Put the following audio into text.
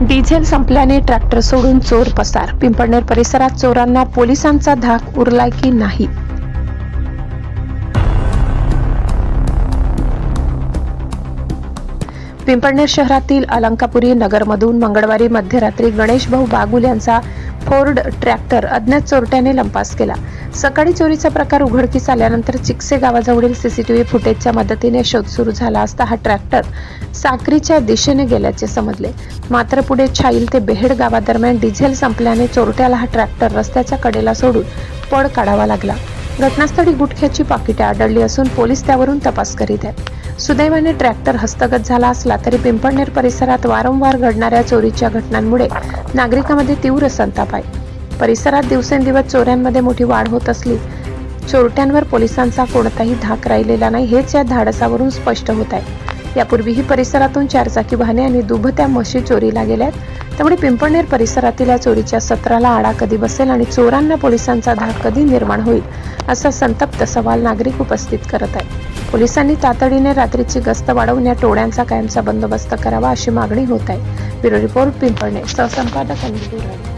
Diesel संपल्याने tractor सोडून चोर पसार. पिंपळनेर परिसरात चोरांना पोलिसांचा धाक उरलाय की नाही? पिंपळनेर शहरातील अलंकापुरी नगरमधून मंगळवारी मध्यरात्री गणेश भाऊ बागुल यांचा फोर्ड ट्रॅक्टर अज्ञात चोरट्याने लंपास केला. सकाळी चोरीचा प्रकार उघडकीस आल्यानंतर चिकसे गावाजवळील सीसीटीव्ही फुटेजच्या मदतीने शोध सुरू झाला असता हा ट्रॅक्टर साक्रीच्या दिशेने गेल्याचे समजले. मात्र पुढे छाईल ते बेहेड गावादरम्यान डिझेल संपल्याने चोरट्याला हा ट्रॅक्टर रस्त्याच्या कडेला सोडून पळ काढावा लागला. घटनास्थळी गुटख्याची पाकिटे आढळली असून पोलीस त्यावरून तपास करीत आहेत. सुदैवाने ट्रॅक्टर हस्तगत झाला असला तरी पिंपळनेर परिसरात वारंवार घडणाऱ्या चोरीच्या घटनांमुळे नागरिकांमध्ये तीव्र संताप आहे. परिसरात दिवसेंदिवस चोऱ्यांमध्ये मोठी वाढ होत असली चोरट्यांवर पोलिसांचा कोणताही धाक राहिलेला नाही हेच या धाडसावरून स्पष्ट होत आहे. यापूर्वीही परिसरातून चारचाकी वाहने आणि दुभत्या म्हशी चोरीला गेल्यात. त्यामुळे पिंपळनेर परिसरातील या चोरीच्या सत्राला आळा कधी बसेल आणि चोरांना पोलिसांचा धाक कधी निर्माण होईल असा संतप्त सवाल नागरिक उपस्थित करत आहेत. पोलिसांनी तातडीने रात्रीची गस्त वाढवून या टोळ्यांचा कायमचा बंदोबस्त करावा अशी मागणी होत आहे. Bureau report Pimpalner. सहसंपादक अनिल.